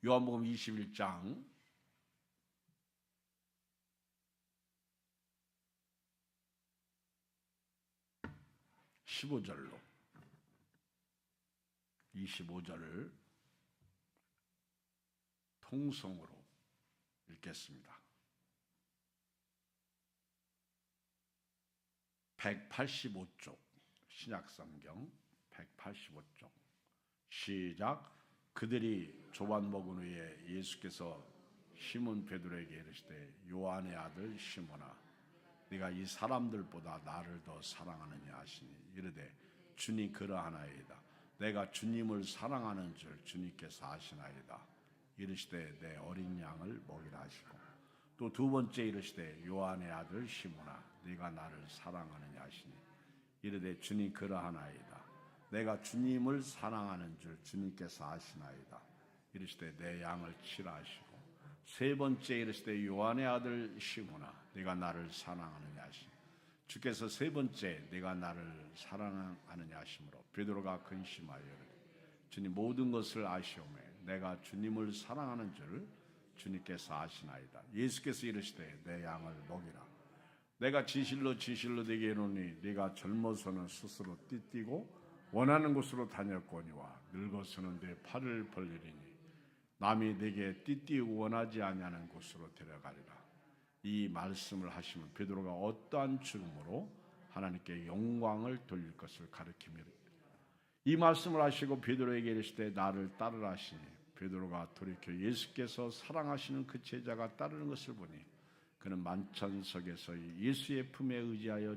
요한복음 21장 15절로 25절을 통성으로 읽겠습니다. 185쪽 신약성경 185쪽 시작. 그들이 조반 먹은 후에 예수께서 시몬 베드로에게 이르시되 요한의 아들 시몬아 네가 이 사람들보다 나를 더 사랑하느냐 하시니 이르되 주님 그러하나이다. 내가 주님을 사랑하는 줄 주님께서 아시나이다. 이르시되 내 어린 양을 먹이라 하시고 또 두 번째 이르시되 요한의 아들 시몬아 네가 나를 사랑하느냐 하시니 이르되 주님 그러하나이다. 내가 주님을 사랑하는 줄 주님께서 아시나이다. 이르시되 내 양을 치라 하시고 세 번째 이르시되 요한의 아들 시몬아 네가 나를 사랑하느냐 하시니 주께서 세 번째 네가 나를 사랑하느냐 하시므로 베드로가 근심하여 이르되 주님 모든 것을 아시오매 내가 주님을 사랑하는 줄 주님께서 아시나이다. 예수께서 이르시되 내 양을 먹이라. 내가 진실로 네게 이르노니 네가 젊어서는 스스로 띠띠고 원하는 곳으로 다녔거니와 늙어서는 내 팔을 벌리리니 남이 네게 띠띠고 원하지 아니하는 곳으로 데려가리라. 이 말씀을 하시면 베드로가 어떠한 죽음으로 하나님께 영광을 돌릴 것을 가르치며 이 말씀을 하시고 베드로에게 이르시되 나를 따르라 하시니 베드로가 돌이켜 예수께서 사랑하시는 그 제자가 따르는 것을 보니 그는 만천석에서 예수의 품에 의지하여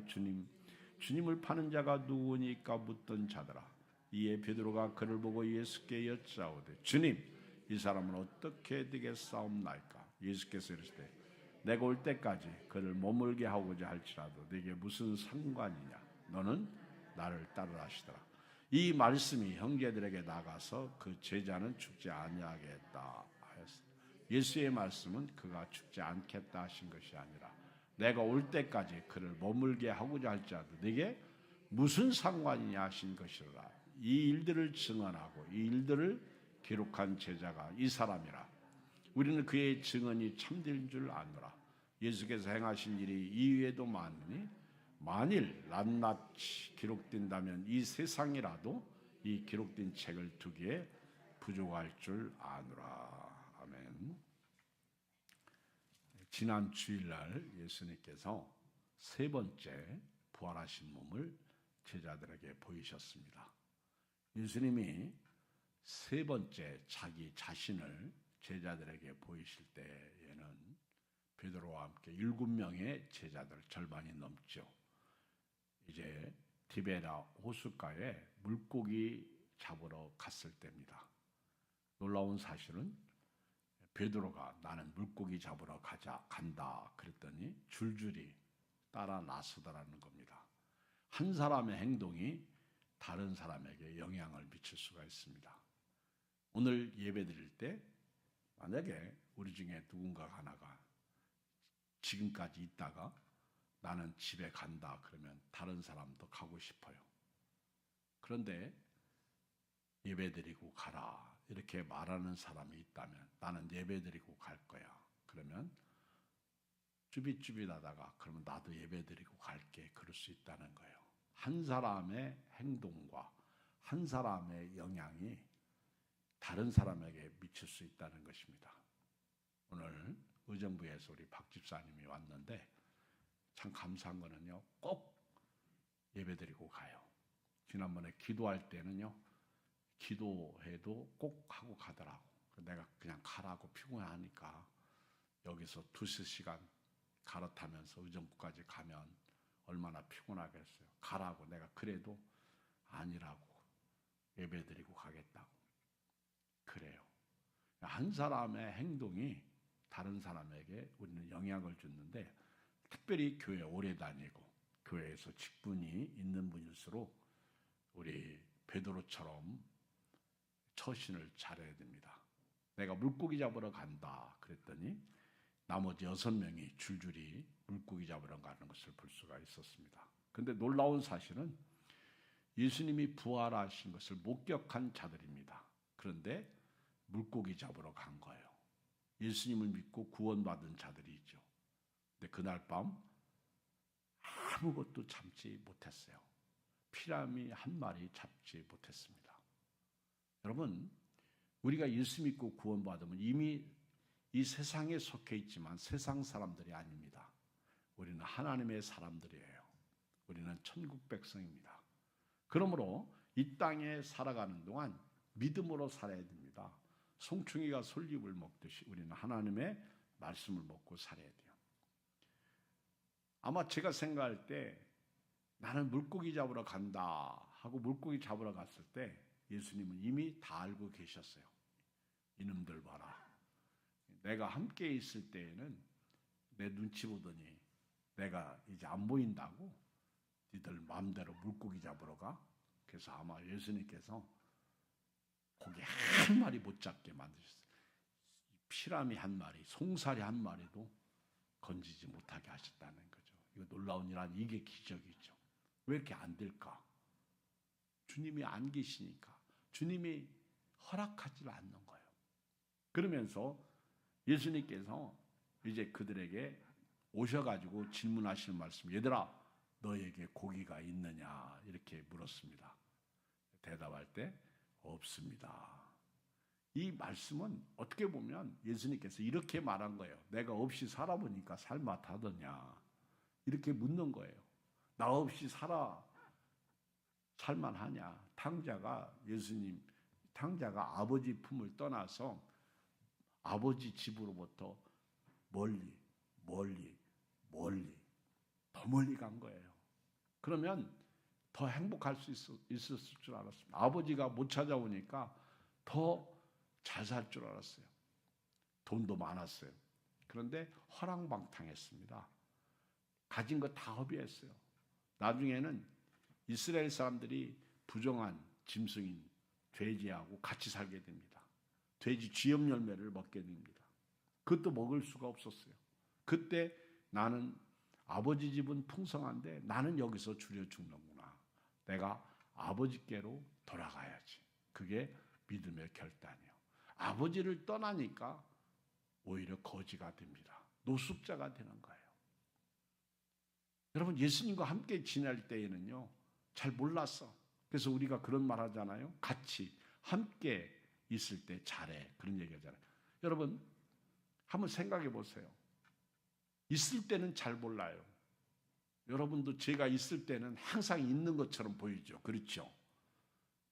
주님을 파는 자가 누구니까 묻던 자더라. 이에 베드로가 그를 보고 예수께 여짜오되 주님 이 사람은 어떻게 되겠사옵나이까. 예수께서 이르시되 내가 올 때까지 그를 머물게 하고자 할지라도 네게 무슨 상관이냐. 너는 나를 따르라 하시더라. 이 말씀이 형제들에게 나가서 그 제자는 죽지 아니하겠다 하였습니다. 예수의 말씀은 그가 죽지 않겠다 하신 것이 아니라 내가 올 때까지 그를 머물게 하고자 할지라도 네게 무슨 상관이냐 하신 것이라. 이 일들을 증언하고 이 일들을 기록한 제자가 이 사람이라. 우리는 그의 증언이 참된 줄 아노라. 예수께서 행하신 일이 이외에도 많으니 만일 낱낱이 기록된다면 이 세상이라도 이 기록된 책을 두기에 부족할 줄 아노라. 아멘. 지난 주일날 예수님께서 세 번째 부활하신 몸을 제자들에게 보이셨습니다. 예수님이 세 번째 자기 자신을 제자들에게 보이실 때에는 베드로와 함께 7명의 제자들 절반이 넘죠. 이제 디베라 호숫가에 물고기 잡으러 갔을 때입니다. 놀라운 사실은 베드로가 나는 물고기 잡으러 간다 그랬더니 줄줄이 따라 나서더라는 겁니다. 한 사람의 행동이 다른 사람에게 영향을 미칠 수가 있습니다. 오늘 예배 드릴 때 만약에 우리 중에 누군가 하나가 지금까지 있다가 나는 집에 간다 그러면 다른 사람도 가고 싶어요. 그런데 예배 드리고 가라 이렇게 말하는 사람이 있다면 나는 예배 드리고 갈 거야. 그러면 쭈빗쭈빗하다가 그러면 나도 예배 드리고 갈게 그럴 수 있다는 거예요. 한 사람의 행동과 한 사람의 영향이 다른 사람에게 미칠 수 있다는 것입니다. 오늘 의정부에서 우리 박 집사님이 왔는데 참 감사한 거는요. 꼭 예배드리고 가요. 지난번에 기도할 때는요. 기도해도 꼭 하고 가더라고. 내가 그냥 가라고 피곤하니까 여기서 2-3시간 갈아타면서 의정부까지 가면 얼마나 피곤하겠어요. 가라고 내가 그래도 아니라고 예배드리고 가겠다고. 그래요. 한 사람의 행동이 다른 사람에게 우리는 영향을 주는데 특별히 교회 오래 다니고 교회에서 직분이 있는 분일수록 우리 베드로처럼 처신을 잘해야 됩니다. 내가 물고기 잡으러 간다 그랬더니 나머지 6명이 줄줄이 물고기 잡으러 가는 것을 볼 수가 있었습니다. 그런데 놀라운 사실은 예수님이 부활하신 것을 목격한 자들입니다. 그런데 물고기 잡으러 간 거예요. 예수님을 믿고 구원받은 자들이 있죠. 근데 그날 밤 아무것도 참지 못했어요. 피라미 한 마리 잡지 못했습니다. 여러분, 우리가 예수 믿고 구원받으면 이미 이 세상에 속해 있지만 세상 사람들이 아닙니다. 우리는 하나님의 사람들이에요. 우리는 천국 백성입니다. 그러므로 이 땅에 살아가는 동안 믿음으로 살아야 됩니다. 송충이가 솔잎을 먹듯이 우리는 하나님의 말씀을 먹고 살아야 돼요. 아마 제가 생각할 때 나는 물고기 잡으러 간다 하고 물고기 잡으러 갔을 때 예수님은 이미 다 알고 계셨어요. 이놈들 봐라. 내가 함께 있을 때에는 내 눈치 보더니 내가 이제 안 보인다고 니들 마음대로 물고기 잡으러 가? 그래서 아마 예수님께서 고기 한 마리 못 잡게 만드셨어요. 피라미 한 마리, 송사리 한 마리도 건지지 못하게 하셨다는 거죠. 이거 놀라운 일 아니, 이게 기적이죠. 왜 이렇게 안 될까? 주님이 안 계시니까. 주님이 허락하지 않는 거예요. 그러면서 예수님께서 이제 그들에게 오셔가지고 질문하시는 말씀, 얘들아 너에게 고기가 있느냐 이렇게 물었습니다. 대답할 때 없습니다. 이 말씀은 어떻게 보면 예수님께서 이렇게 말한 거예요. 내가 없이 살아보니까 살맛하더냐 이렇게 묻는 거예요. 나 없이 살만하냐. 탕자가 아버지 품을 떠나서 아버지 집으로부터 멀리 더 멀리 간 거예요. 그러면 더 행복할 수 있었을 줄 알았습니다. 아버지가 못 찾아오니까 더 잘 살 줄 알았어요. 돈도 많았어요. 그런데 허랑방탕했습니다. 가진 거 다 허비했어요. 나중에는 이스라엘 사람들이 부정한 짐승인 돼지하고 같이 살게 됩니다. 돼지 쥐염 열매를 먹게 됩니다. 그것도 먹을 수가 없었어요. 그때 나는 아버지 집은 풍성한데 나는 여기서 줄여 죽는구나. 내가 아버지께로 돌아가야지. 그게 믿음의 결단이에요. 아버지를 떠나니까 오히려 거지가 됩니다. 노숙자가 되는 거예요. 여러분, 예수님과 함께 지낼 때에는요, 잘 몰랐어. 그래서 우리가 그런 말 하잖아요. 같이 함께 있을 때 잘해. 그런 얘기 하잖아요. 여러분, 한번 생각해 보세요. 있을 때는 잘 몰라요. 여러분도 제가 있을 때는 항상 있는 것처럼 보이죠. 그렇죠?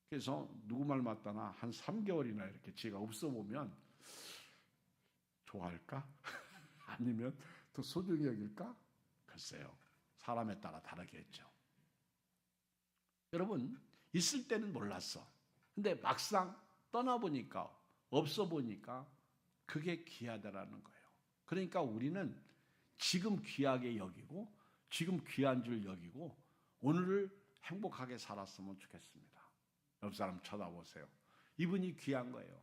그래서 누구 말 맞다나 한 3개월이나 이렇게 제가 없어 보면 좋아할까? 아니면 더 소중히 여길까? 글쎄요. 사람에 따라 다르겠죠. 여러분, 있을 때는 몰랐어. 근데 막상 떠나보니까, 없어 보니까 그게 귀하다라는 거예요. 그러니까 우리는 지금 귀하게 여기고, 지금 귀한 줄 여기고, 오늘을 행복하게 살았으면 좋겠습니다. 옆 사람 쳐다보세요. 이분이 귀한 거예요.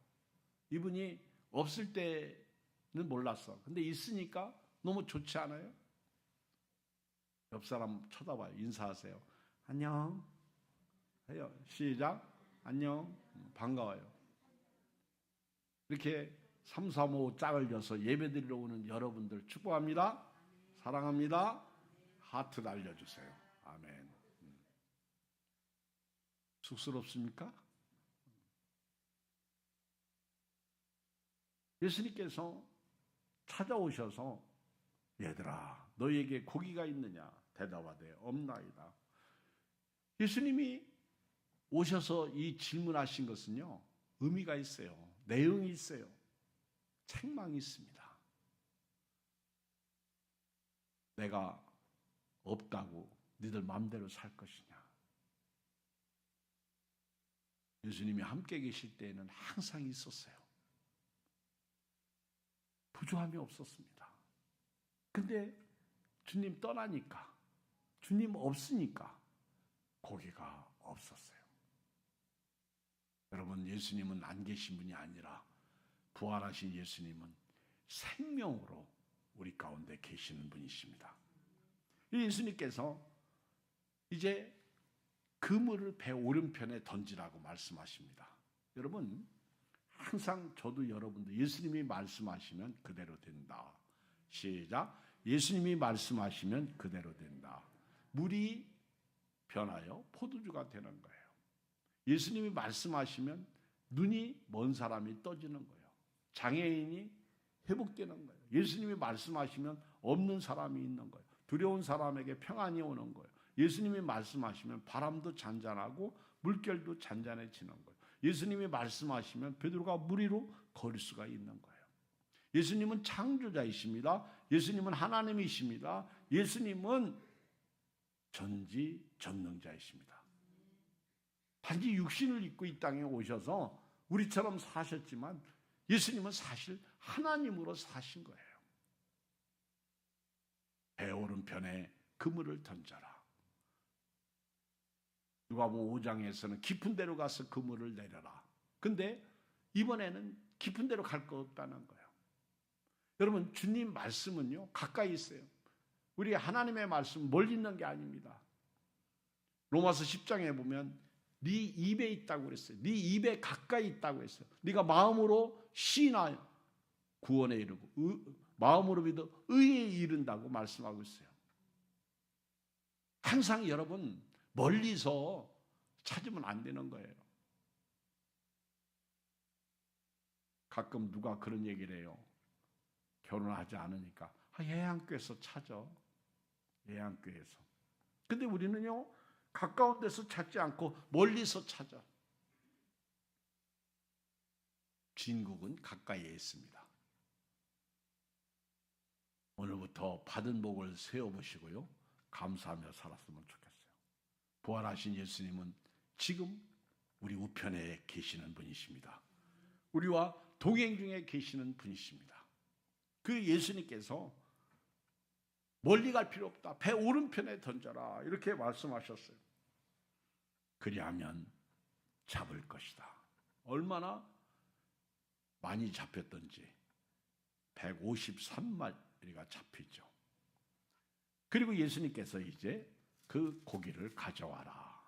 이분이 없을 때는 몰랐어. 근데 있으니까 너무 좋지 않아요? 옆 사람 쳐다봐요. 인사하세요. 안녕. 해요. 시작. 안녕. 반가워요. 이렇게 3, 4, 5 짝을 져서 예배드리러 오는 여러분들 축복합니다. 사랑합니다. 하트 날려주세요. 아멘. 쑥스럽습니까? 예수님께서 찾아오셔서 얘들아 너희에게 고기가 있느냐 대답하되 없나이다. 예수님이 오셔서 이 질문하신 것은요 의미가 있어요. 내용이 있어요. 책망이 있습니다. 내가 없다고 너희들 마음대로 살 것이냐. 예수님이 함께 계실 때에는 항상 있었어요. 부조함이 없었습니다. 근데 주님 떠나니까, 주님 없으니까 고기가 없었어요. 여러분, 예수님은 안 계신 분이 아니라 부활하신 예수님은 생명으로 우리 가운데 계시는 분이십니다. 예수님께서 이제 그물을 배 오른편에 던지라고 말씀하십니다. 여러분, 항상 저도 여러분도 예수님이 말씀하시면 그대로 된다. 시작. 예수님이 말씀하시면 그대로 된다. 물이 변하여 포도주가 되는 거예요. 예수님이 말씀하시면 눈이 먼 사람이 떠지는 거예요. 장애인이 회복되는 거예요. 예수님이 말씀하시면 없는 사람이 있는 거예요. 두려운 사람에게 평안이 오는 거예요. 예수님이 말씀하시면 바람도 잔잔하고 물결도 잔잔해지는 거예요. 예수님이 말씀하시면 베드로가 물 위로 걸을 수가 있는 거예요. 예수님은 창조자이십니다. 예수님은 하나님이십니다. 예수님은 전지전능자이십니다. 단지 육신을 입고 이 땅에 오셔서 우리처럼 사셨지만 예수님은 사실 하나님으로 사신 거예요. 배 오른편에 그물을 던져라. 누가복음 5장에서는 깊은 데로 가서 그물을 내려라. 근데 이번에는 깊은 데로 갈 거 없다는 거예요. 여러분, 주님 말씀은요 가까이 있어요. 우리 하나님의 말씀 멀리 있는 게 아닙니다. 로마서 10장에 보면 네 입에 있다고 그랬어요. 네 입에 가까이 있다고 했어요. 네가 마음으로 시인하여 구원에 이르고 마음으로 믿어 의에 이른다고 말씀하고 있어요. 항상 여러분 멀리서 찾으면 안 되는 거예요. 가끔 누가 그런 얘기를 해요. 결혼하지 않으니까 예양교에서 찾아. 예양교에서. 근데 우리는요 가까운 데서 찾지 않고 멀리서 찾아. 진국은 가까이에 있습니다. 오늘부터 받은 복을 세워보시고요 감사하며 살았으면 좋겠어요. 부활하신 예수님은 지금 우리 우편에 계시는 분이십니다. 우리와 동행 중에 계시는 분이십니다. 그 예수님께서 멀리 갈 필요 없다. 배 오른편에 던져라. 이렇게 말씀하셨어요. 그리하면 잡을 것이다. 얼마나 많이 잡혔던지 153마리가 잡히죠. 그리고 예수님께서 이제 그 고기를 가져와라.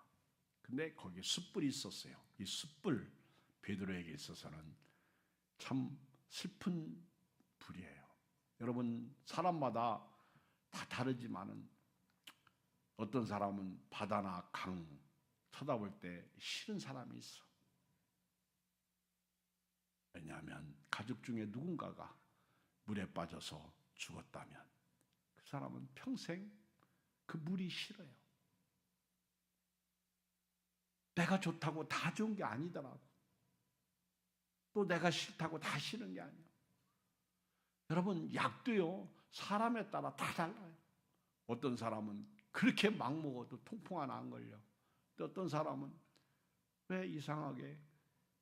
근데 거기에 숯불이 있었어요. 이 숯불 베드로에게 있어서는 참 슬픈 불이에요. 여러분 사람마다 다 다르지만은 어떤 사람은 바다나 강 쳐다볼 때 싫은 사람이 있어. 왜냐하면 가족 중에 누군가가 물에 빠져서 죽었다면 그 사람은 평생 그 물이 싫어요. 내가 좋다고 다 좋은 게 아니더라고. 또 내가 싫다고 다 싫은 게 아니야. 여러분 약도요 사람에 따라 다 달라요. 어떤 사람은 그렇게 막 먹어도 통풍 하나 안 걸려. 또 어떤 사람은 왜 이상하게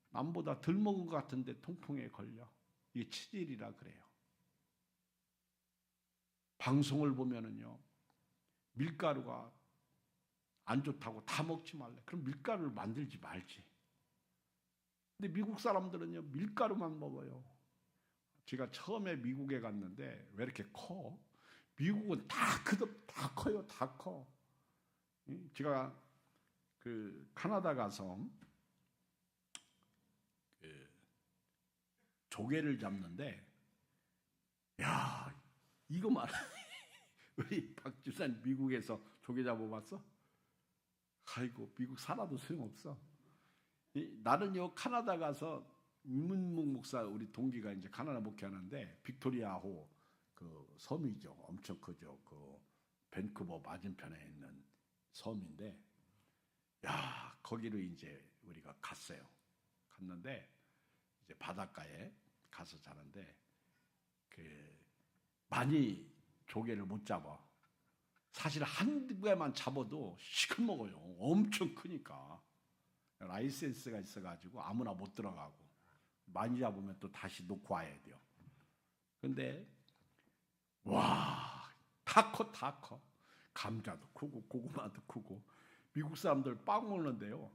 남보다 덜 먹은 것 같은데 통풍에 걸려. 이게 치질이라 그래요. 방송을 보면은요 밀가루가 안 좋다고 다 먹지 말래. 그럼 밀가루를 만들지 말지. 근데 미국 사람들은요 밀가루만 먹어요. 제가 처음에 미국에 갔는데 왜 이렇게 커? 미국은 다 커요. 다 커. 제가 그 카나다 가서 그 조개를 잡는데 야 이거만 우리 박 집사님 미국에서 조개 잡아봤어? 아이고 미국 살아도 소용없어. 나는요 카나다 가서 이문묵 목사 우리 동기가 이제 카나다 목회하는데 빅토리아호 그 섬이죠. 엄청 크죠. 그 밴쿠버 맞은편에 있는 섬인데 야 거기를 이제 우리가 갔어요. 갔는데 이제 바닷가에 가서 자는데 그 많이 조개를 못 잡아. 사실 한 개만 잡아도 시큰먹어요. 엄청 크니까. 라이센스가 있어가지고 아무나 못 들어가고 많이 잡으면 또 다시 놓고 와야 돼요. 근데 와, 다 커. 감자도 크고 고구마도 크고 미국 사람들 빵 먹는데요.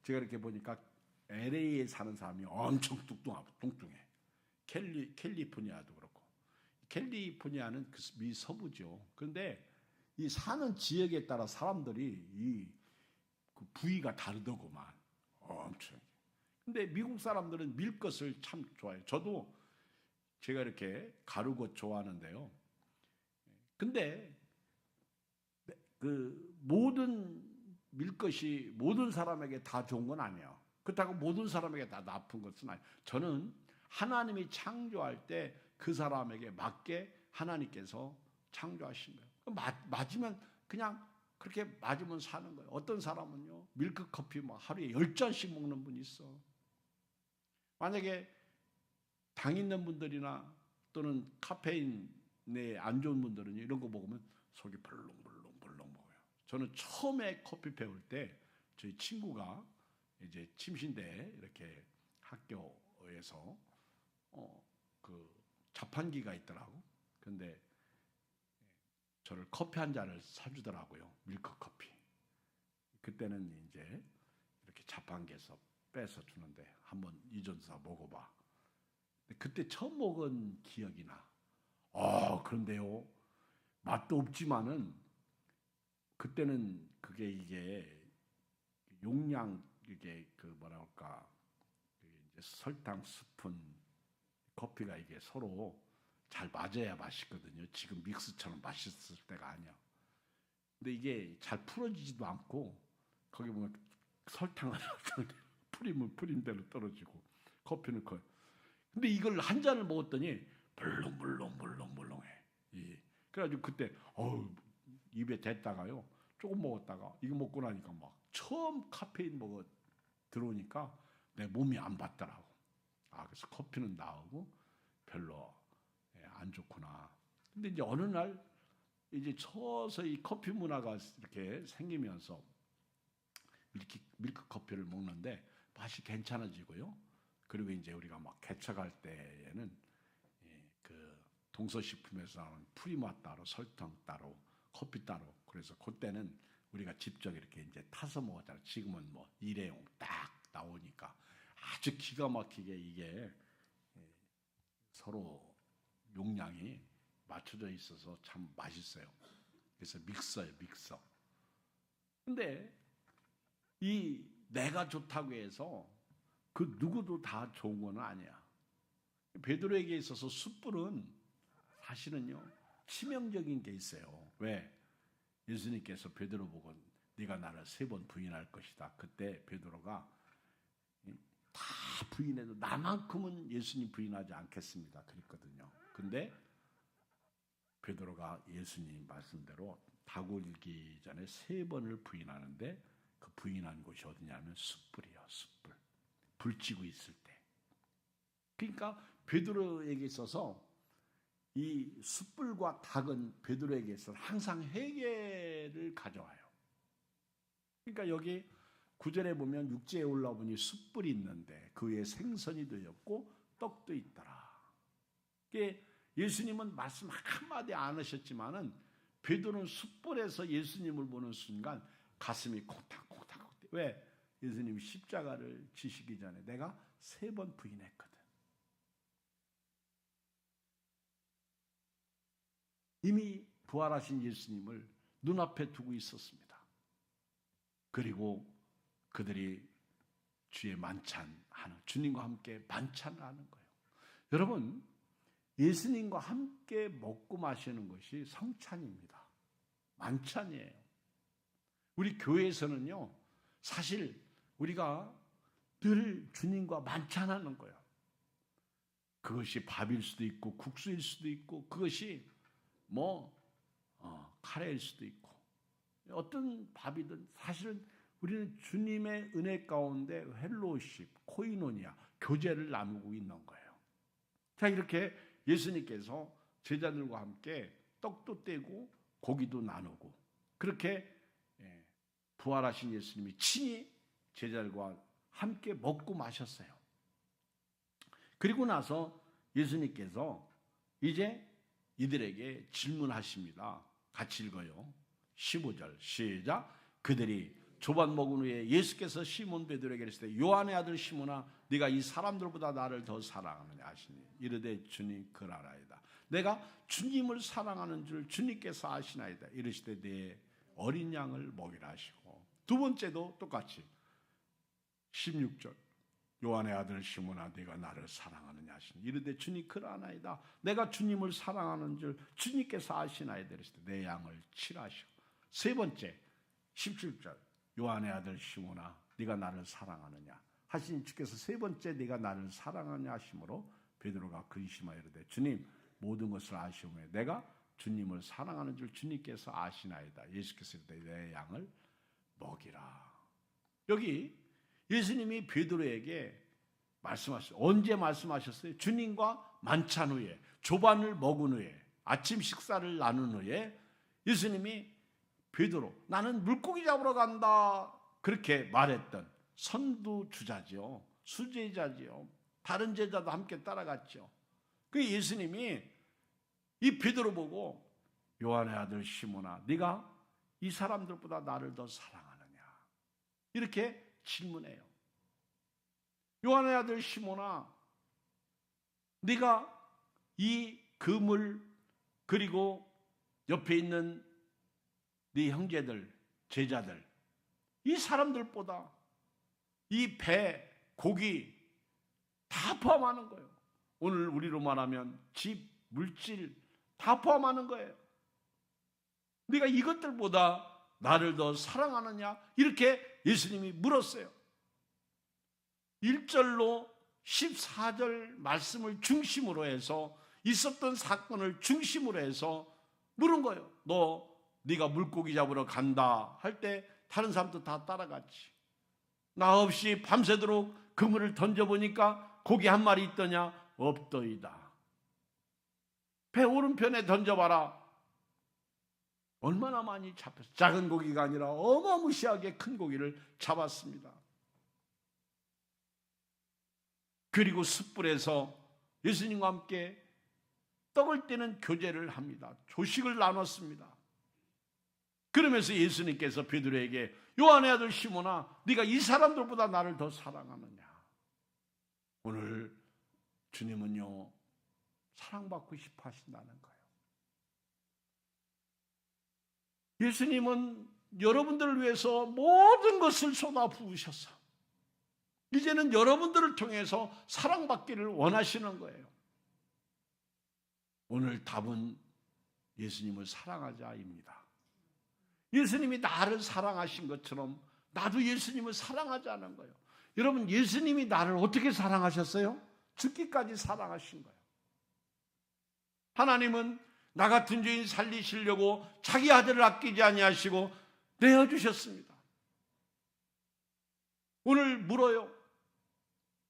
제가 이렇게 보니까 LA에 사는 사람이 엄청 뚱뚱해. 캘리포니아도 그렇고. 캘리포니아는 그 미 서부죠. 그런데 이 사는 지역에 따라 사람들이 그 부위가 다르더구만. 엄청. 근데 미국 사람들은 밀 것을 참 좋아해요. 저도 제가 이렇게 가루것 좋아하는데요. 근데 그 모든 밀 것이 모든 사람에게 다 좋은 건 아니에요. 그렇다고 모든 사람에게 다 나쁜 것은 아니에요. 저는 하나님이 창조할 때 그 사람에게 맞게 하나님께서 창조하신 거예요. 맞으면 그냥 그렇게 맞으면 사는 거예요. 어떤 사람은요, 밀크 커피 뭐 하루에 10잔씩 먹는 분이 있어. 만약에 당 있는 분들이나 또는 카페인에 안 좋은 분들은 이런 거 먹으면 속이 벌렁벌렁 먹어요. 저는 처음에 커피 배울 때 저희 친구가 이제 침신대에 이렇게 학교에서 그 자판기가 있더라고. 근데 저를 커피 한 잔을 사주더라고요. 밀크 커피. 그때는 이제 이렇게 자판기에서 빼서 주는데 한번 이전사 먹어봐. 그때 처음 먹은 기억이 나. 그런데요, 맛도 없지만은 그때는 그게 이게 용량 이게 그 뭐라 할까 이제 설탕 스푼 커피가 이게 서로 잘 맞아야 맛있거든요. 지금 믹스처럼 맛있을 때가 아니야. 근데 이게 잘 풀어지지도 않고 거기 보면 설탕은 풀이면 풀인 대로 떨어지고 커피는 커. 근데 이걸 한 잔을 먹었더니 벌렁벌렁해. 그래가지고 그때 입에 댔다가요. 조금 먹었다가 이거 먹고 나니까 막 처음 카페인 먹어 들어오니까 내 몸이 안 받더라고. 그래서 커피는 나오고 별로 안 좋구나. 근데 이제 어느 날 이제 서서히 커피 문화가 이렇게 생기면서 밀크 커피를 먹는데 맛이 괜찮아지고요. 그리고 이제 우리가 막 개척할 때에는 그 동서식품에서 나오는 프리맛 따로, 설탕 따로, 커피 따로. 그래서 그때는 우리가 직접 이렇게 이제 타서 먹었잖아요. 지금은 뭐 일회용 딱 나오니까 아주 기가 막히게 이게 서로 용량이 맞춰져 있어서 참 맛있어요. 그래서 믹서예요, 믹서. 근데 이 내가 좋다고 해서 그 누구도 다 좋은 건 아니야. 베드로에게 있어서 숯불은 사실은요 치명적인 게 있어요. 왜? 예수님께서 베드로 보고 네가 나를 3번 부인할 것이다. 그때 베드로가 다 부인해도 나만큼은 예수님 부인하지 않겠습니다. 그랬거든요. 근데 베드로가 예수님 말씀대로 다굴기 전에 3번을 부인하는데 그 부인한 곳이 어디냐면 숯불이요. 숯불. 불지고 있을 때. 그러니까 베드로에게 있어서 이 숯불과 닭은 베드로에게 있어서 항상 회개를 가져와요. 그러니까 여기 9절에 보면 육지에 올라오니 숯불이 있는데 그 위에 생선이 되었고 떡도 있더라. 예수님은 말씀 한마디 안 하셨지만은 베드로는 숯불에서 예수님을 보는 순간 가슴이 콩닥콩닥. 왜? 예수님이 십자가를 지시기 전에 내가 3번 부인했거든. 이미 부활하신 예수님을 눈앞에 두고 있었습니다. 그리고 그들이 주의 만찬하는, 주님과 함께 만찬을 하는 거예요. 여러분, 예수님과 함께 먹고 마시는 것이 성찬입니다. 만찬이에요. 우리 교회에서는요, 사실 우리가 늘 주님과 만찬하는 거예요. 그것이 밥일 수도 있고 국수일 수도 있고 그것이 카레일 수도 있고 어떤 밥이든 사실은 우리는 주님의 은혜 가운데 헬로십, 코이노니아, 교제를 나누고 있는 거예요. 자, 이렇게 예수님께서 제자들과 함께 떡도 떼고 고기도 나누고 그렇게 부활하신 예수님이 친히 제자들과 함께 먹고 마셨어요. 그리고 나서 예수님께서 이제 이들에게 질문하십니다. 같이 읽어요. 15절 시작. 그들이 조반 먹은 후에 예수께서 시몬 베드로에게 이르시되 요한의 아들 시몬아 네가 이 사람들보다 나를 더 사랑하느냐 하시니 이르되 주님 그러나이다. 내가 주님을 사랑하는 줄 주님께서 아시나이다. 이르시되 내 어린 양을 먹이라 하시고 두 번째도 똑같이 16절 요한의 아들 시몬아 네가 나를 사랑하느냐 하시니 이르되 주님 그러하나이다. 내가 주님을 사랑하는 줄 주님께서 아시나이다. 이르시되 내 양을 치라시오. 세 번째 17절 요한의 아들 시몬아 네가 나를 사랑하느냐 하시니 주께서 세 번째 네가 나를 사랑하느냐 하심으로 베드로가 근심하여 이르되 주님 모든 것을 아시오매 내가 주님을 사랑하는 줄 주님께서 아시나이다. 예수께서 이르되 내 양을 먹이라. 여기 예수님이 베드로에게 말씀하셨어요. 언제 말씀하셨어요? 주님과 만찬 후에, 조반을 먹은 후에, 아침 식사를 나눈 후에 예수님이 베드로 나는 물고기 잡으러 간다 그렇게 말했던 선두주자지요. 수제자지요. 다른 제자도 함께 따라갔죠. 그 예수님이 이 베드로 보고 요한의 아들 시몬아 네가 이 사람들보다 나를 더 사랑하느냐 이렇게 질문해요. 요한의 아들 시몬아 네가 이 그물 그리고 옆에 있는 네 형제들 제자들 이 사람들보다 이 배 고기 다 포함하는 거예요. 오늘 우리로 말하면 집 물질 다 포함하는 거예요. 네가 이것들보다 나를 더 사랑하느냐 이렇게 예수님이 물었어요. 1절로 14절 말씀을 중심으로 해서 있었던 사건을 중심으로 해서 물은 거예요. 네가 물고기 잡으러 간다 할 때 다른 사람도 다 따라갔지. 나 없이 밤새도록 그물을 던져보니까 고기 한 마리 있더냐? 없더이다. 배 오른편에 던져봐라. 얼마나 많이 잡혔어. 작은 고기가 아니라 어마무시하게 큰 고기를 잡았습니다. 그리고 숯불에서 예수님과 함께 떡을 떼는 교제를 합니다. 조식을 나눴습니다. 그러면서 예수님께서 베드로에게 요한의 아들 시몬아 네가 이 사람들보다 나를 더 사랑하느냐. 오늘 주님은요 사랑받고 싶어 하신다는 거예요. 예수님은 여러분들을 위해서 모든 것을 쏟아 부으셔서 이제는 여러분들을 통해서 사랑받기를 원하시는 거예요. 오늘 답은 예수님을 사랑하자입니다. 예수님이 나를 사랑하신 것처럼 나도 예수님을 사랑하자는 거예요. 여러분 예수님이 나를 어떻게 사랑하셨어요? 죽기까지 사랑하신 거예요. 하나님은 나 같은 죄인 살리시려고 자기 아들을 아끼지 아니하시고 내어주셨습니다. 오늘 물어요.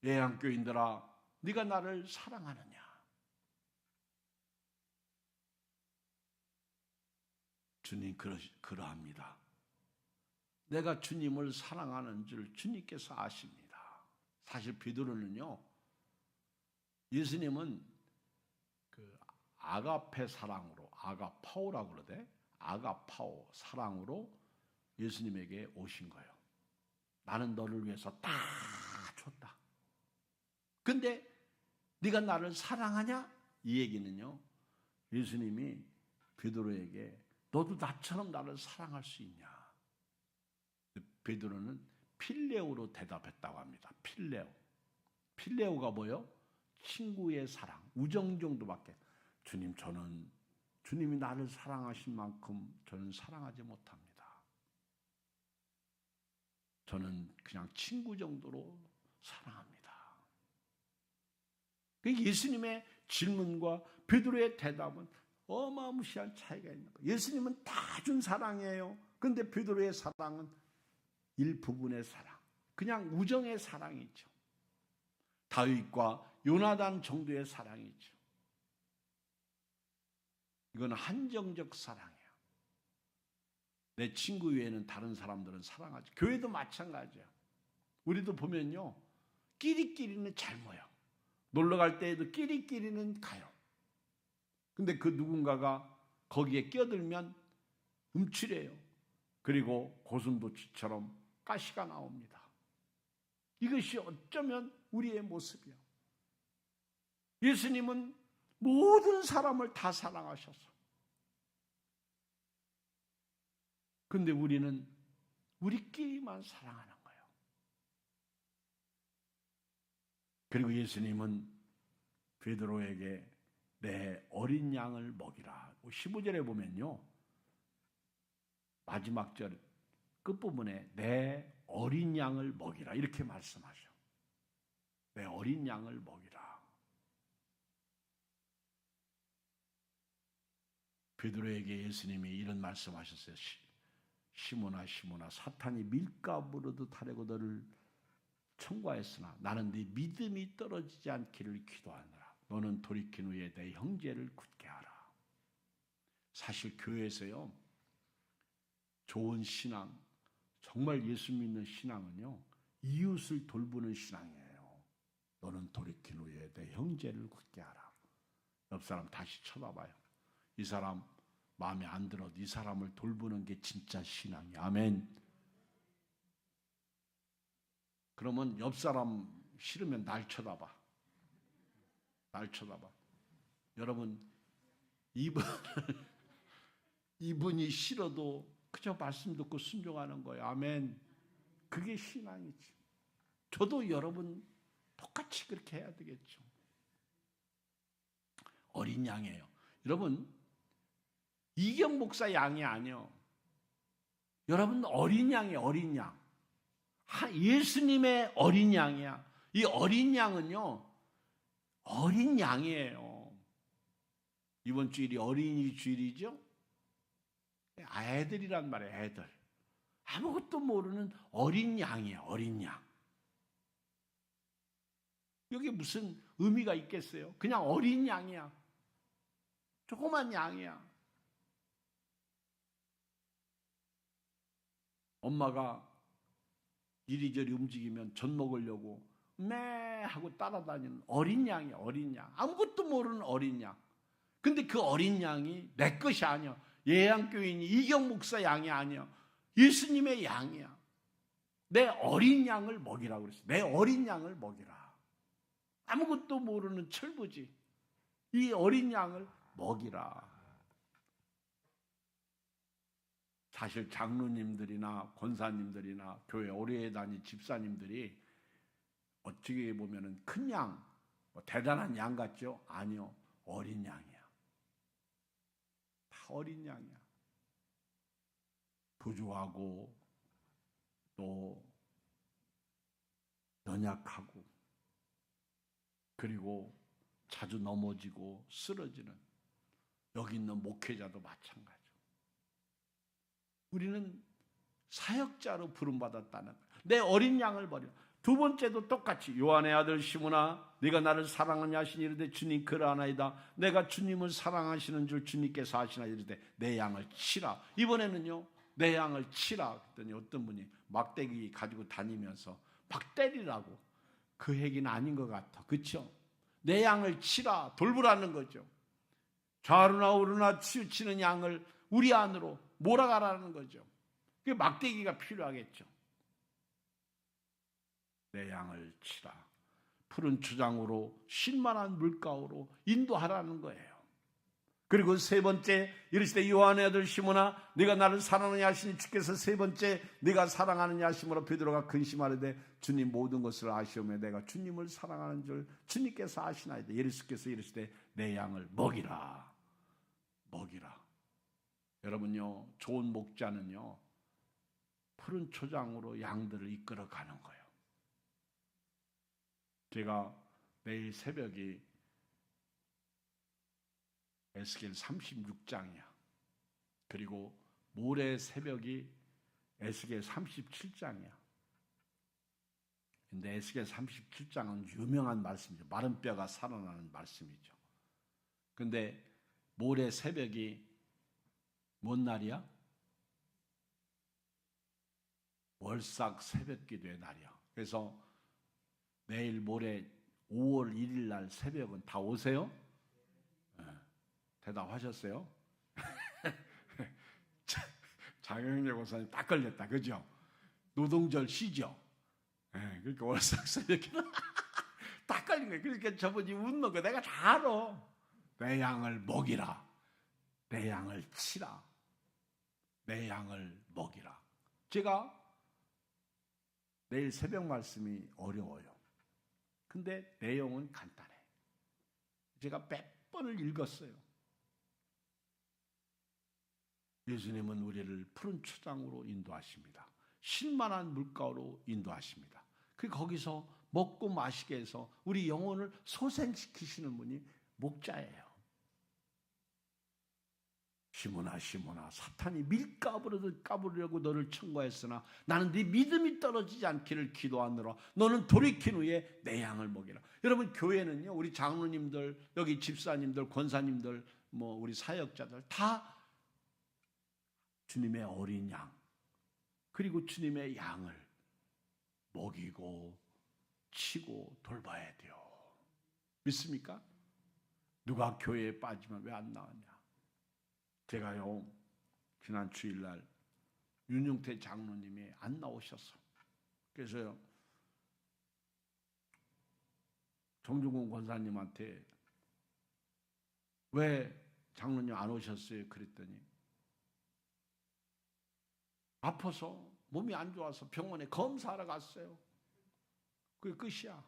예양교인들아 네가 나를 사랑하느냐? 주님 그러합니다. 내가 주님을 사랑하는 줄 주님께서 아십니다. 사실 베드로는요 예수님은 그 아가페 사랑으로 아가파오라고 그러대. 아가파오 사랑으로 예수님에게 오신 거예요. 나는 너를 위해서 다 줬다. 근데 네가 나를 사랑하냐? 이 얘기는요 예수님이 베드로에게 너도 나처럼 나를 사랑할 수 있냐? 베드로는 필레오로 대답했다고 합니다. 필레오가 뭐예요? 친구의 사랑, 우정 정도밖에. 주님 저는 주님이 나를 사랑하신 만큼 저는 사랑하지 못합니다. 저는 그냥 친구 정도로 사랑합니다. 예수님의 질문과 베드로의 대답은 어마무시한 차이가 있는 거예요. 예수님은 다 준 사랑이에요. 그런데 베드로의 사랑은 일부분의 사랑, 그냥 우정의 사랑이죠. 다윗과 요나단 정도의 사랑이죠. 이건 한정적 사랑이에요. 내 친구 외에는 다른 사람들은 사랑하죠. 교회도 마찬가지예요. 우리도 보면요 끼리끼리는 잘 모여. 놀러 갈 때에도 끼리끼리는 가요. 근데 그 누군가가 거기에 끼어들면 음출해요. 그리고 고슴도치처럼 가시가 나옵니다. 이것이 어쩌면 우리의 모습이에요. 예수님은 모든 사람을 다 사랑하셔서 근데 우리는 우리끼리만 사랑하는 거예요. 그리고 예수님은 베드로에게 내 어린 양을 먹이라. 15절에 보면요, 마지막 절 끝부분에 내 어린 양을 먹이라 이렇게 말씀하셔. 내 어린 양을 먹이라. 베드로에게 예수님이 이런 말씀하셨어요. 시몬아 시몬아, 사탄이 밀가부르듯 하려고 너를 청구하였으나 나는 네 믿음이 떨어지지 않기를 기도하노라. 너는 돌이킨 후에 내 형제를 굳게 하라. 사실 교회에서요, 좋은 신앙, 정말 예수 믿는 신앙은요, 이웃을 돌보는 신앙이에요. 너는 돌이킨 후에 내 형제를 굳게 하라. 옆 사람 다시 쳐다봐요. 이 사람 마음에 안 들어도 이 사람을 돌보는 게 진짜 신앙이야. 아멘. 그러면 옆 사람 싫으면 날 쳐다봐. 날 쳐다봐. 여러분, 이분이 싫어도 그저 말씀 듣고 순종하는 거예요. 아멘. 그게 신앙이지. 저도 여러분 똑같이 그렇게 해야 되겠죠. 어린 양이에요. 여러분, 이경 목사 양이 아니요. 여러분 어린 양이에요. 어린 양. 예수님의 어린 양이야. 이 어린 양은요, 어린 양이에요. 이번 주일이 어린이 주일이죠. 애들이란 말이에요. 애들. 아무것도 모르는 어린 양이에요. 어린 양. 여기 무슨 의미가 있겠어요? 그냥 어린 양이야. 조그만 양이야. 엄마가 이리저리 움직이면 젖 먹으려고 매 하고 따라다니는 어린 양이야. 어린 양. 아무것도 모르는 어린 양. 근데 그 어린 양이 내 것이 아니야. 예양교인이 이경 목사 양이 아니야. 예수님의 양이야. 내 어린 양을 먹이라고 그랬어. 내 어린 양을 먹이라. 아무것도 모르는 철부지. 이 어린 양을 먹이라. 사실 장로님들이나 권사님들이나 교회 오래 다닌 집사님들이 어떻게 보면은 큰 양, 대단한 양 같죠? 아니요. 어린 양이야. 다 어린 양이야. 부족하고 또 연약하고 그리고 자주 넘어지고 쓰러지는 여기 있는 목회자도 마찬가지고 우리는 사역자로 부름받았다는 거예요. 내 어린 양을 버려. 두 번째도 똑같이 요한의 아들 시몬아 네가 나를 사랑하냐 하시니 이르되 주님 그러하나이다. 내가 주님을 사랑하시는 줄 주님께서 아시나 이르되 내 양을 치라. 이번에는요 내 양을 치라 그랬더니 어떤 분이 막대기 가지고 다니면서 막 때리라고. 그 얘기는 아닌 것 같아. 그렇죠? 내 양을 치라 돌보라는 거죠. 좌우나 우르나 치우치는 양을 우리 안으로 몰아가라는 거죠. 그 막대기가 필요하겠죠. 내 양을 치라. 푸른 초장으로 쉴만한 물가로 인도하라는 거예요. 그리고 세 번째 이르시되 요한의 아들 시몬아 네가 나를 사랑하느냐 하시니 주께서 세 번째 네가 사랑하느냐 하심으로 베드로가 근심하려되 주님 모든 것을 아시오며 내가 주님을 사랑하는 줄 주님께서 아시나이다. 예수께서 이르시되 내 양을 먹이라. 먹이라. 여러분요 좋은 목자는요 푸른 초장으로 양들을 이끌어가는 거예요. 제가 내일 새벽이 에스겔 36장이야. 그리고 모레 새벽이 에스겔 37장이야. 근데 에스겔 37장은 유명한 말씀이죠. 마른 뼈가 살아나는 말씀이죠. 근데 모레 새벽이 뭔 날이야? 월삭 새벽기도의 날이야. 그래서 내일 모레 5월 1일 날 새벽은 다 오세요? 네. 대답하셨어요? 장영래 목사님 딱 걸렸다. 그죠? 노동절 쉬죠? 네, 그러니까 월삭 새벽기도 딱 걸린 거예요. 그러니까 저분이 웃는 거 내가 다 알아. 내 양을 먹이라. 내 양을 치라. 내 양을 먹이라. 제가 내일 새벽 말씀이 어려워요. 근데 내용은 간단해. 제가 몇 번을 읽었어요. 예수님은 우리를 푸른 초장으로 인도하십니다. 쉴만한 물가로 인도하십니다. 거기서 먹고 마시게 해서 우리 영혼을 소생시키시는 분이 목자예요. 시몬아 시몬아 사탄이 밀가부르듯 까부려고 너를 청구했으나 나는 네 믿음이 떨어지지 않기를 기도하노라. 너는 돌이킨 후에 내 양을 먹이라. 여러분, 교회는요, 우리 장로님들, 여기 집사님들, 권사님들, 우리 사역자들 다 주님의 어린 양, 그리고 주님의 양을 먹이고 치고 돌봐야 돼요. 믿습니까? 누가 교회에 빠지면 왜 안 나왔냐? 제가요, 지난 주일날 윤용태 장로님이 안 나오셨어. 그래서요, 정중근 권사님한테 왜 장로님 안 오셨어요? 그랬더니 아파서, 몸이 안 좋아서 병원에 검사하러 갔어요. 그게 끝이야.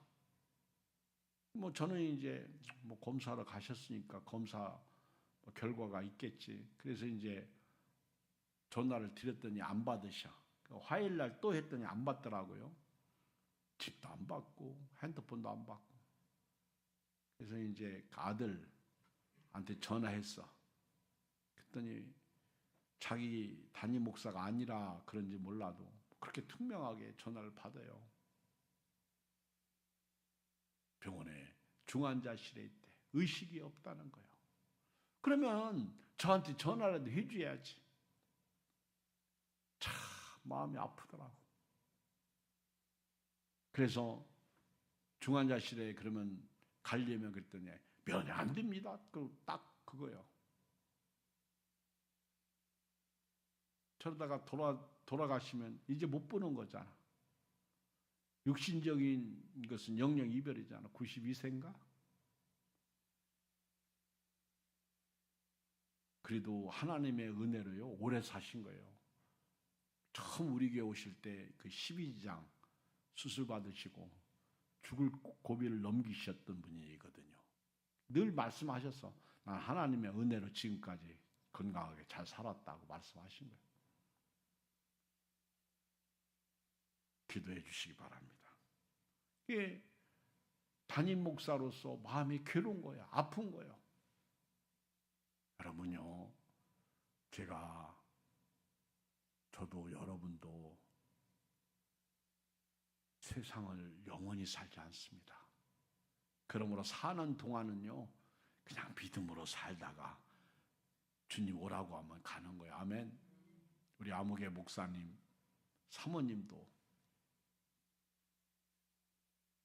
저는 이제 검사하러 가셨으니까 검사 결과가 있겠지. 그래서 이제 전화를 드렸더니 안 받으셔. 화요일 날 또 했더니 안 받더라고요. 집도 안 받고 핸드폰도 안 받고. 그래서 이제 아들한테 전화했어. 그랬더니 자기 담임 목사가 아니라 그런지 몰라도 그렇게 투명하게 전화를 받아요. 병원에 중환자실에 있대. 의식이 없다는 거예요. 그러면 저한테 전화라도 해줘야지. 참 마음이 아프더라고. 그래서 중환자실에 그러면 가려면 그랬더니 면회 안 됩니다. 딱 그거예요. 저러다가 돌아가시면 이제 못 보는 거잖아. 육신적인 것은 영영 이별이잖아. 92세인가? 그래도 하나님의 은혜로요, 오래 사신 거예요. 처음 우리 교회 오실 때 그 12지장 수술 받으시고 죽을 고비를 넘기셨던 분이거든요. 늘 말씀하셨어. 난 하나님의 은혜로 지금까지 건강하게 잘 살았다고 말씀하신 거예요. 기도해 주시기 바랍니다. 이게 담임 목사로서 마음이 괴로운 거예요. 아픈 거예요. 여러분요, 저도 여러분도 세상을 영원히 살지 않습니다. 그러므로 사는 동안은요, 그냥 믿음으로 살다가 주님 오라고 하면 가는 거예요. 아멘. 우리 아무개 목사님, 사모님도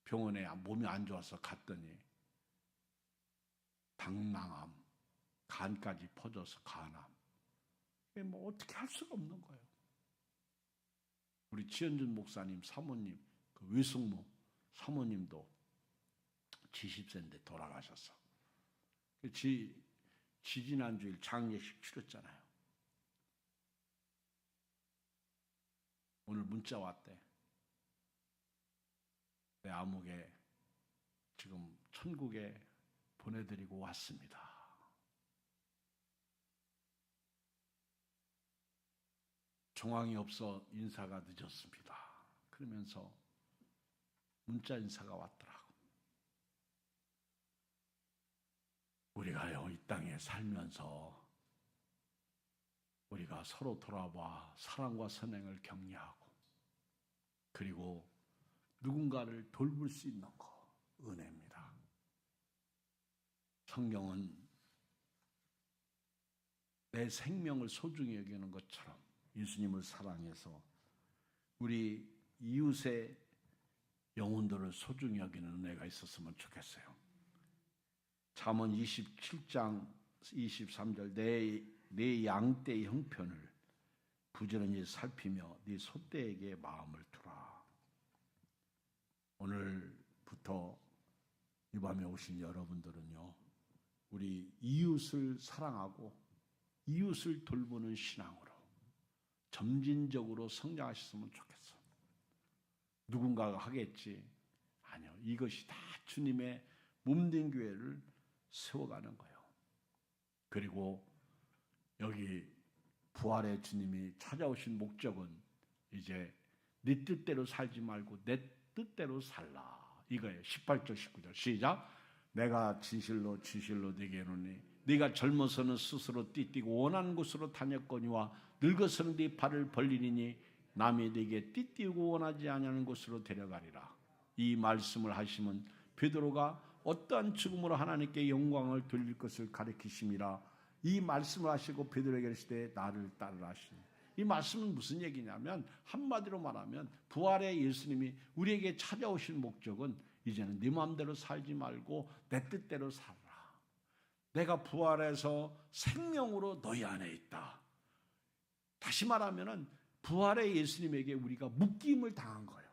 병원에 몸이 안 좋아서 갔더니 당낭암, 간까지 퍼져서 간암. 어떻게 할 수가 없는 거예요. 우리 지현준 목사님 사모님, 그 외숙모 사모님도 70세인데 돌아가셨어. 지지난주일 장례식 치렀잖아요. 오늘 문자 왔대. 내 아무개 지금 천국에 보내드리고 왔습니다. 정황이 없어 인사가 늦었습니다. 그러면서 문자 인사가 왔더라고. 우리가요, 이 땅에 살면서 우리가 서로 돌아봐 사랑과 선행을 격려하고, 그리고 누군가를 돌볼 수 있는 거 은혜입니다. 성경은 내 생명을 소중히 여기는 것처럼 예수님을 사랑해서 우리 이웃의 영혼들을 소중히 여기는 은혜가 있었으면 좋겠어요. 잠언 27장 23절 내 양떼의 형편을 부지런히 살피며 네 소떼에게 마음을 두라. 오늘부터 이 밤에 오신 여러분들은요, 우리 이웃을 사랑하고 이웃을 돌보는 신앙으로 점진적으로 성장하셨으면 좋겠어. 누군가가 하겠지. 아니요. 이것이 다 주님의 몸된 교회를 세워가는 거예요. 그리고 여기 부활의 주님이 찾아오신 목적은 이제 네 뜻대로 살지 말고 내 뜻대로 살라 이거예요. 18절 19절 시작. 내가 진실로 네게 이르노니 네가 젊어서는 스스로 띠뛰고 원하는 곳으로 다녔거니와 늙어서는 네 발을 벌리니 남이 네게 띠뛰고 원하지 아니하는 곳으로 데려가리라. 이 말씀을 하시면 베드로가 어떠한 죽음으로 하나님께 영광을 돌릴 것을 가리키심이라. 이 말씀을 하시고 베드로에게 이르시되 나를 따르라 하시니, 이 말씀은 무슨 얘기냐면 한마디로 말하면 부활의 예수님이 우리에게 찾아오신 목적은 이제는 네 마음대로 살지 말고 내 뜻대로 살라. 내가 부활해서 생명으로 너희 안에 있다. 다시 말하면 부활의 예수님에게 우리가 묶임을 당한 거예요.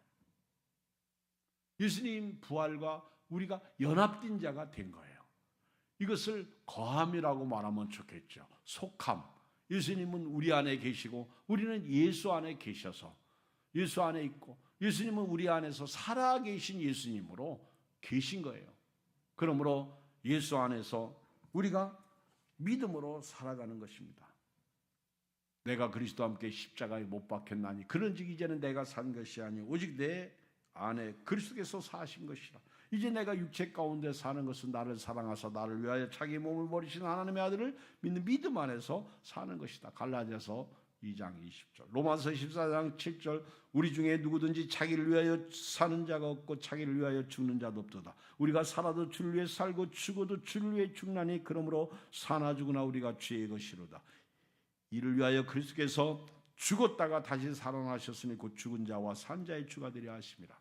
예수님 부활과 우리가 연합된 자가 된 거예요. 이것을 거함이라고 말하면 좋겠죠. 속함. 예수님은 우리 안에 계시고 우리는 예수 안에 계셔서 예수 안에 있고 예수님은 우리 안에서 살아계신 예수님으로 계신 거예요. 그러므로 예수 안에서 우리가 믿음으로 살아가는 것입니다. 내가 그리스도와 함께 십자가에 못 박혔나니 그런즉 이제는 내가 산 것이 아니 오직 내 안에 그리스도께서 사신 것이라. 이제 내가 육체 가운데 사는 것은 나를 사랑하사 나를 위하여 자기 몸을 버리신 하나님의 아들을 믿는 믿음 안에서 사는 것이다. 갈라디아서 2장 20절, 로마서 14장 7절, 우리 중에 누구든지 자기를 위하여 사는 자가 없고 자기를 위하여 죽는 자도 없도다. 우리가 살아도 주를 위해 살고 죽어도 주를 위해 죽나니 그러므로 사나 죽으나 우리가 주의 것이로다. 이를 위하여 그리스도께서 죽었다가 다시 살아나셨으니 곧 죽은 자와 산 자의 주가 되려 하심이라.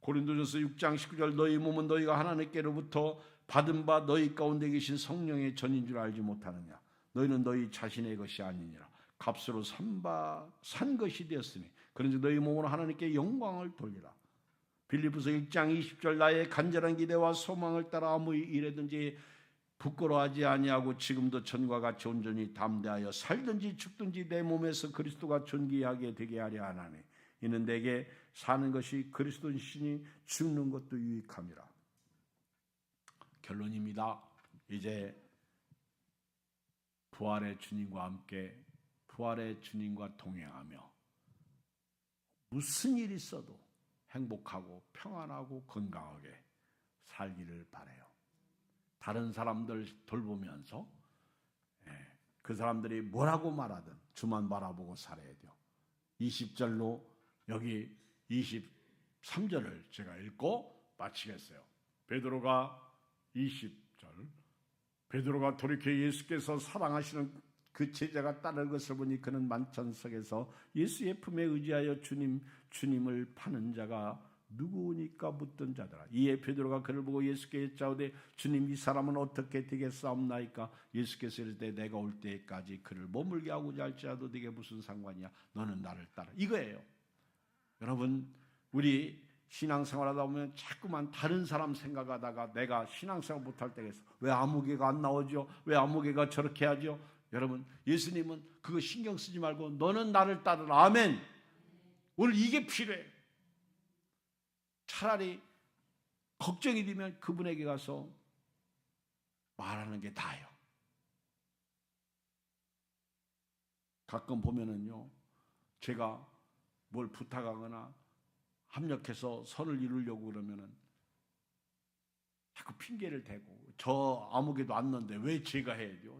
고린도전서 6장 19절, 너희 몸은 너희가 하나님께로부터 받은 바 너희 가운데 계신 성령의 전인 줄 알지 못하느냐. 너희는 너희 자신의 것이 아니니라. 값으로 산 것이 되었으니 그런즉 너희 몸으로 하나님께 영광을 돌리라. 빌립보서 1장 20절, 나의 간절한 기대와 소망을 따라 아무 일에든지 부끄러워하지 아니하고 지금도 전과 같이 온전히 담대하여 살든지 죽든지 내 몸에서 그리스도가 존귀하게 되게 하려 하나니 이는 내게 사는 것이 그리스도이시니 죽는 것도 유익함이라. 결론입니다. 이제 부활의 주님과 함께 부활의 주님과 동행하며 무슨 일이 있어도 행복하고 평안하고 건강하게 살기를 바라요. 다른 사람들 돌보면서 그 사람들이 뭐라고 말하든 주만 바라보고 살아야 돼요. 20절로 여기 23절을 제가 읽고 마치겠어요. 베드로가 20절, 베드로가 돌이켜 예수께서 사랑하시는 그 제자가 따르는 것을 보니 그는 만찬석에서 예수의 품에 의지하여 주님을 파는 자가 누구니까 묻던 자더라. 이에 베드로가 그를 보고 예수께 여짜오되 주님, 이 사람은 어떻게 되겠사옵나이까? 예수께서 이르되 내가 올 때까지 그를 머물게 하고자 할지라도 네게 무슨 상관이야? 너는 나를 따라. 이거예요. 여러분, 우리 신앙생활하다 보면 자꾸만 다른 사람 생각하다가 내가 신앙생활 못할 때가 있어. 왜 아무개가 안 나오죠? 왜 아무개가 저렇게 하죠? 여러분, 예수님은 그거 신경 쓰지 말고 너는 나를 따르라. 아멘. 오늘 이게 필요해. 차라리 걱정이 되면 그분에게 가서 말하는 게 나아요. 가끔 보면은요, 제가 뭘 부탁하거나 합력해서 선을 이루려고 그러면은 자꾸 핑계를 대고, 저 아무개도 안 넣는데 왜 제가 해야 돼요?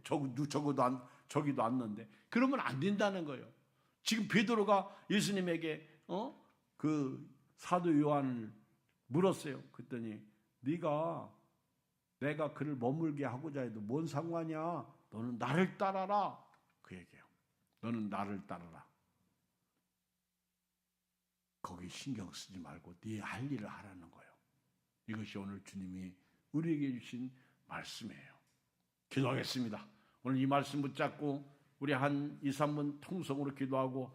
저기도 안 넣는데. 그러면 안 된다는 거예요. 지금 베드로가 예수님에게 그 사도 요한을 물었어요. 그랬더니 내가 그를 머물게 하고자 해도 뭔 상관이야? 너는 나를 따라라. 그 얘기예요. 너는 나를 따라라. 거기 신경 쓰지 말고 네 할 일을 하라는 거예요. 이것이 오늘 주님이 우리에게 주신 말씀이에요. 기도하겠습니다. 오늘 이 말씀 붙잡고 우리 한 2, 3분 통성으로 기도하고